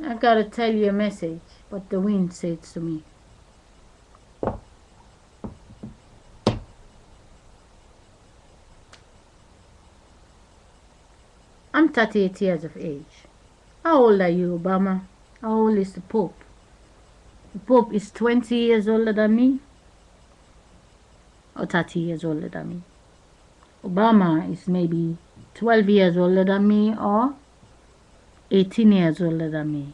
I gotta tell you a message, but the wind said to me. I'm 38 years of age. How old are you, Obama? How old is the Pope? The Pope is 20 years older than me, or 30 years older than me. Obama is maybe 12 years older than me, or 18 years older than me.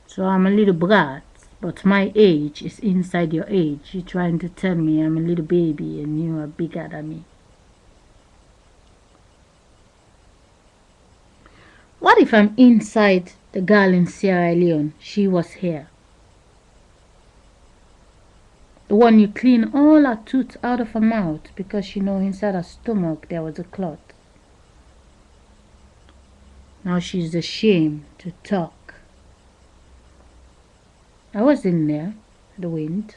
So I'm a little brat, but my age is inside your age. You're trying to tell me I'm a little baby and you are bigger than me. What if I'm inside the girl in Sierra Leone? She was here. The one you clean all her tooth out of her mouth because you know inside her stomach there was a clot. Now she's ashamed to talk. I was in there, the wind.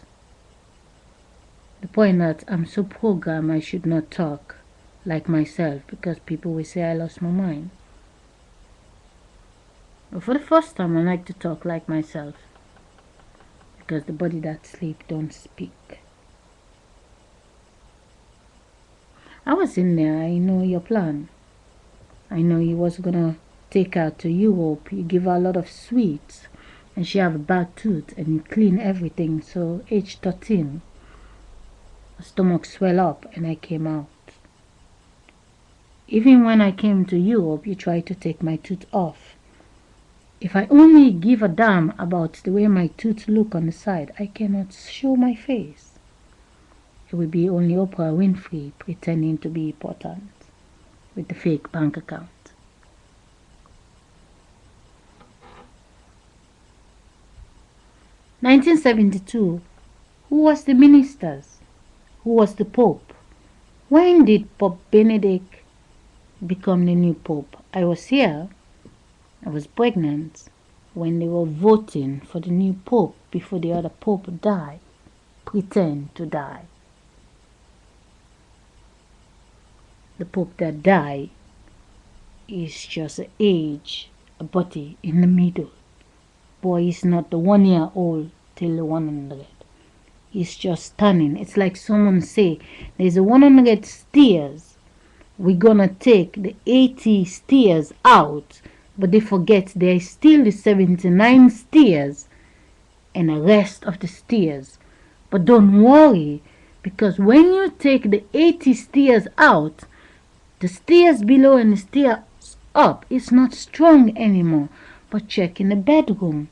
The point that I'm so programmed I should not talk like myself because people will say I lost my mind. But for the first time I like to talk like myself because the body that sleep don't speak. I was in there, I know your plan. I know you was gonna take her to Europe, you give her a lot of sweets and she have a bad tooth and you clean everything, so age 13 her stomach swell up and I came out. Even when I came to Europe you tried to take my tooth off. If I only give a damn about the way my tooth look on the side, I cannot show my face. It will be only Oprah Winfrey pretending to be important with the fake bank account. (1972) Who was the ministers? Who was the Pope? When did Pope Benedict become the new Pope? I was here. I was pregnant when they were voting for the new Pope before the other Pope died. Pretend to die. The Pope that died is just an age, a body in the middle. Boy, he's not the 1 year old till the 100. He's just stunning. It's like someone say, there's a 100 steers. We're gonna take the 80 steers out, but they forget there's still the 79 steers and the rest of the steers. But don't worry, because when you take the 80 steers out, the steers below and the steers up is not strong anymore. But check in the bedroom.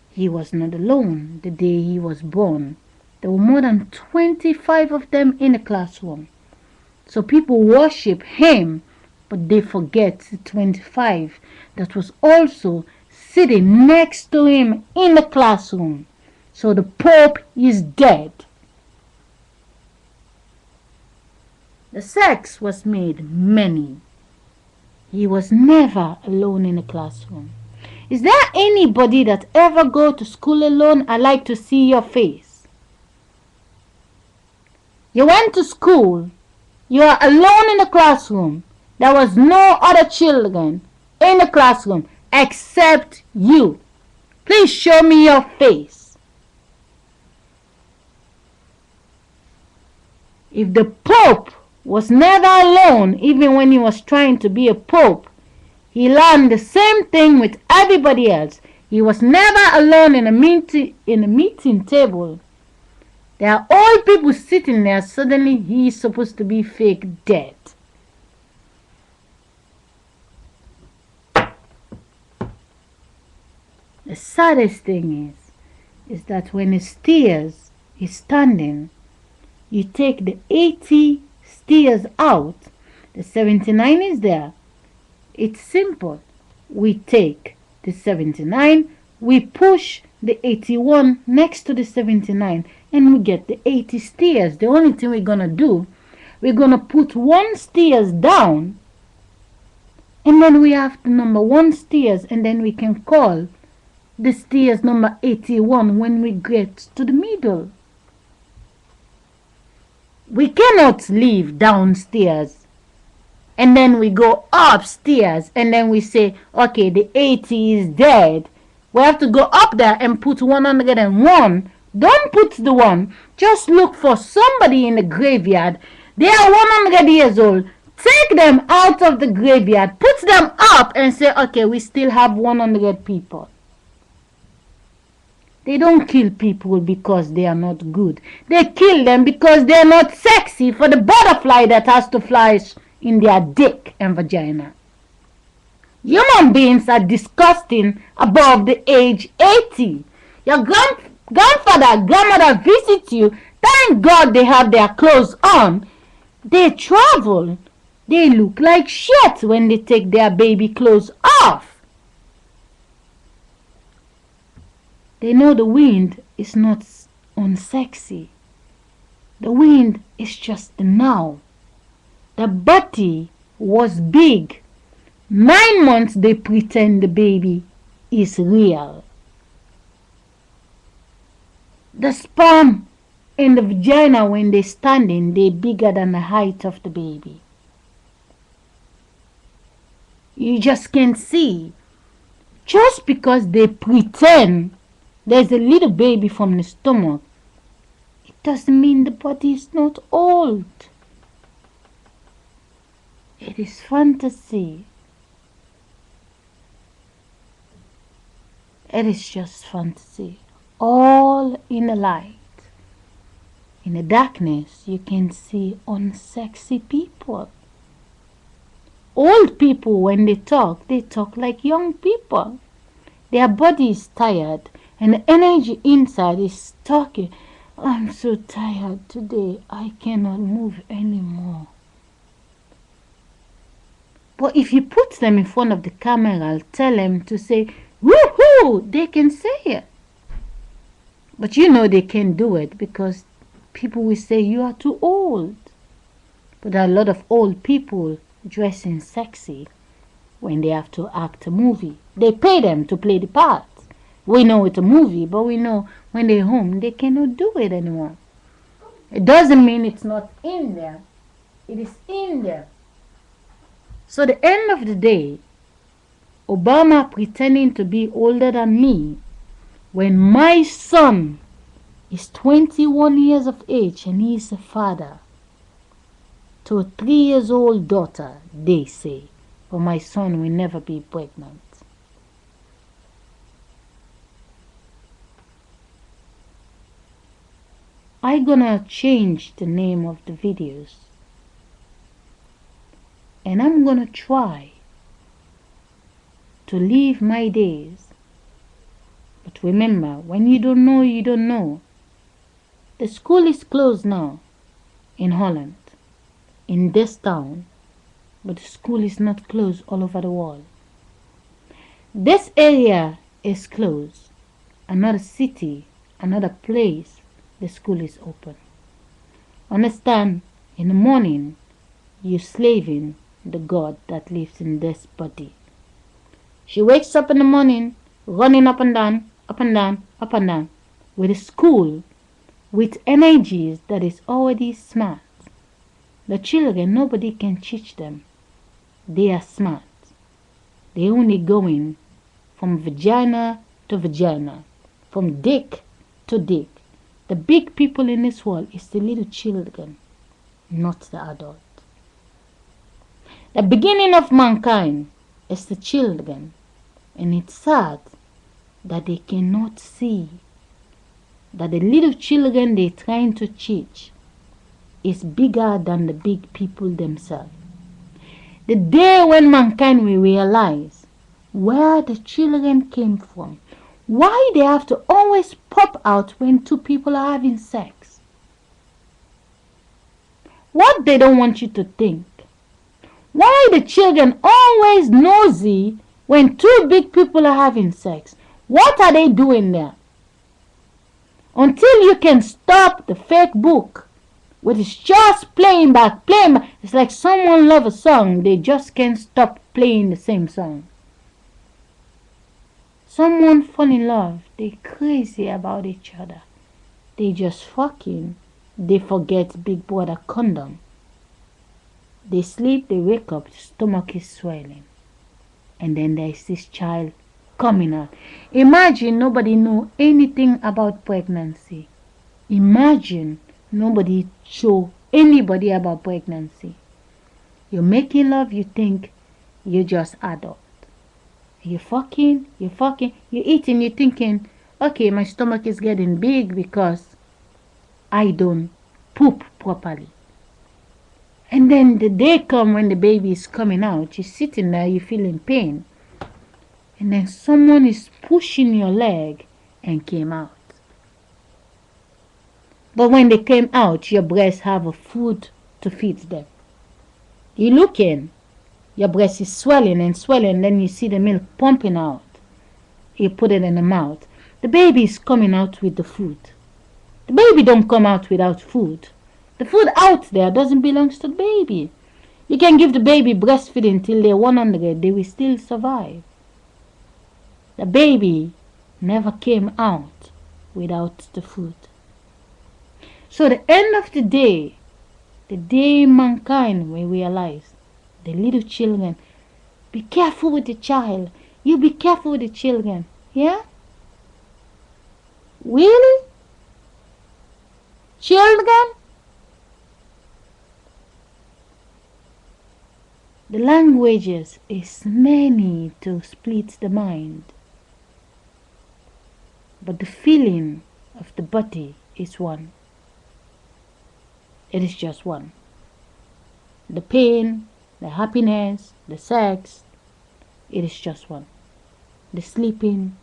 He was not alone the day he was born. There were more than 25 of them in the classroom. So people worship him, but they forget the 25 that was also sitting next to him in the classroom. So the Pope is dead. The sex was made many. He was never alone in the classroom. Is there anybody that ever go to school alone? I like to see your face. You went to school. You are alone in the classroom. There was no other children in the classroom except you. Please show me your face. If the Pope was never alone, even when he was trying to be a Pope, he learned the same thing with everybody else. He was never alone in a meeting table. There are old people sitting there. Suddenly he is supposed to be fake dead. The saddest thing is that when the steers is standing, you take the 80 steers out, the 79 is there. It's simple. We take the 79, we push the 81 next to the 79, and we get the 80 steers. The only thing we're gonna do, we're gonna put one steers down, and then we have the number 1 steers, and then we can call the steers number 81 when we get to the middle. We cannot live downstairs and then we go upstairs and then we say, okay, the 80 is dead. We have to go up there and put 101. Don't put the one. Just look for somebody in the graveyard. They are 100 years old. Take them out of the graveyard. Put them up and say, okay, we still have 100 people. They don't kill people because they are not good. They kill them because they are not sexy for the butterfly that has to fly in their dick and vagina. Human beings are disgusting above the age 80. Your grandfather, grandmother visit you. Thank God they have their clothes on. They travel. They look like shit when they take their baby clothes off. They know the wind is not unsexy. The wind is just the now. The body was big. 9 months they pretend the baby is real. The sperm in the vagina when they're standing, they're bigger than the height of the baby. You just can't see. Just because they pretend there's a little baby from the stomach, it doesn't mean the body is not old. It is fantasy. It is just fantasy. All in the light. In the darkness, you can see unsexy people. Old people, when they talk like young people. Their body is tired and the energy inside is talking. I'm so tired today. I cannot move anymore. But if you put them in front of the camera, tell them to say, woohoo, they can say it. But you know they can't do it because people will say you are too old. But there are a lot of old people dressing sexy when they have to act a movie. They pay them to play the part. We know it's a movie, but we know when they're home, they cannot do it anymore. It doesn't mean it's not in there. It is in there. So at the end of the day, Obama pretending to be older than me, when my son is 21 years of age and he is a father to a 3-year-old daughter, they say, but my son will never be pregnant. I'm gonna change the name of the videos and I'm gonna try to live my days. But remember, when you don't know, you don't know. The school is closed now in Holland, in this town, but the school is not closed all over the world. This area is closed. Another city, another place, the school is open. Understand, in the morning, you're slaving the God that lives in this body. She wakes up in the morning, running up and down, up and down, up and down, with a school, with energies that is already smart. The children, nobody can teach them. They are smart. They only going from vagina to vagina, from dick to dick. The big people in this world is the little children, not the adult. The beginning of mankind is the children, and it's sad that they cannot see that the little children they're trying to teach is bigger than the big people themselves. The day when mankind will realize where the children came from, why they have to always pop out when two people are having sex. What they don't want you to think. Why the children always nosy when two big people are having sex. What are they doing there? Until you can stop the fake book, which is just playing back. It's like someone loves a song, they just can't stop playing the same song. Someone fall in love, they crazy about each other. They just fucking, they forget Big Brother condom. They sleep, they wake up, the stomach is swelling. And then there's this child coming out. Imagine nobody know anything about pregnancy. Imagine nobody show anybody about pregnancy. You're making love, you think you're just adult. You're fucking, you're eating, you're thinking, okay, my stomach is getting big because I don't poop properly. And then the day come when the baby is coming out, you're sitting there, you're feeling pain. And then someone is pushing your leg and came out. But when they came out, your breasts have a food to feed them. You look in, your breast is swelling and swelling, then you see the milk pumping out. You put it in the mouth. The baby is coming out with the food. The baby don't come out without food. The food out there doesn't belong to the baby. You can give the baby breastfeeding till they're 100, they will still survive. The baby never came out without the food. So the end of the day mankind will realize, the little children, be careful with the child. You be careful with the children. Yeah? Really? Children? The languages is many to split the mind. But the feeling of the body is one. It is just one. The pain, the happiness, the sex, it is just one. The sleeping,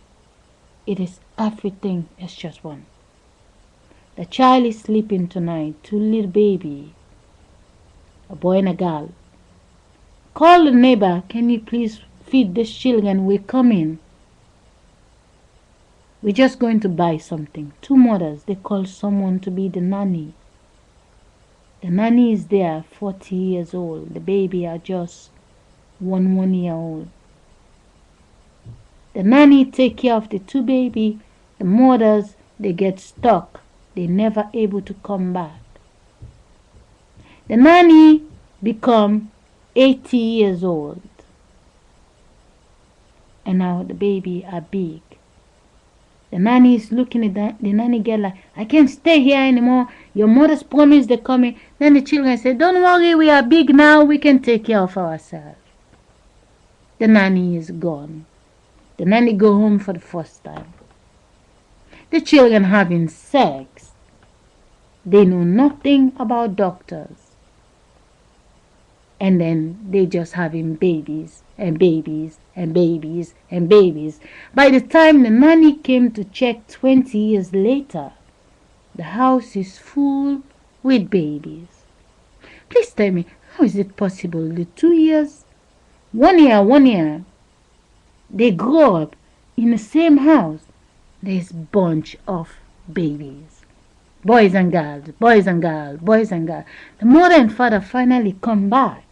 it is everything is just one. The child is sleeping tonight, two little baby, a boy and a girl. Call the neighbor, can you please feed these children? We're coming. We're just going to buy something. Two mothers, they call someone to be the nanny. The nanny is there, 40 years old. The baby are just 1 year old. The nanny take care of the two baby. The mothers, they get stuck. They never able to come back. The nanny become 80 years old. And now the baby are big. The nanny is looking at the nanny girl like, I can't stay here anymore. Your mother's promised they're coming. Then the children say, don't worry, we are big now. We can take care of ourselves. The nanny is gone. The nanny go home for the first time. The children having sex. They know nothing about doctors. And then they just having babies and babies and babies and babies. By the time the nanny came to check 20 years later, the house is full with babies. Please tell me, how is it possible? The 2 years, 1 year, they grow up in the same house. There's bunch of babies. Boys and girls, boys and girls, boys and girls. The mother and father finally come back.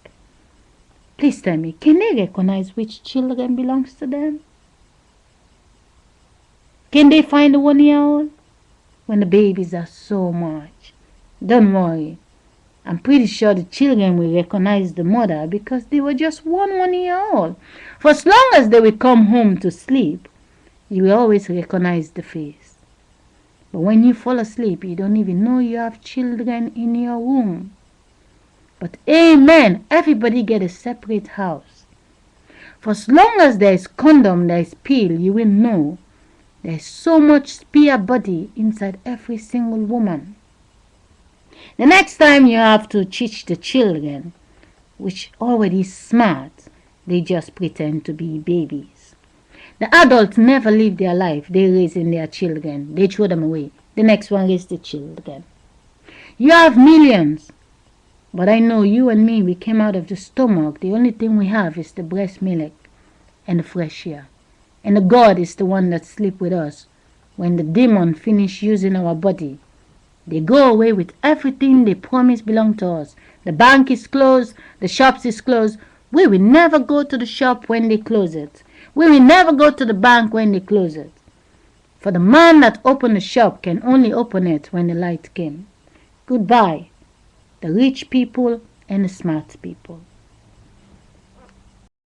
Please tell me, can they recognize which children belongs to them? Can they find the 1 year old? When the babies are so much. Don't worry. I'm pretty sure the children will recognize the mother because they were just 1 year old. For as long as they will come home to sleep, you will always recognize the face. But when you fall asleep, you don't even know you have children in your womb. But amen, everybody get a separate house. For as long as there is condom, there is pill, you will know there is so much spare body inside every single woman. The next time you have to teach the children, which already smart, they just pretend to be babies. The adults never live their life. They raising their children. They throw them away. The next one is the children. You have millions. But I know you and me, we came out of the stomach. The only thing we have is the breast milk and the fresh air. And the God is the one that sleep with us. When the demon finish using our body, they go away with everything they promise belong to us. The bank is closed. The shops is closed. We will never go to the shop when they close it. We will never go to the bank when they close it. For the man that opened the shop can only open it when the light came. Goodbye. The rich people and smart people.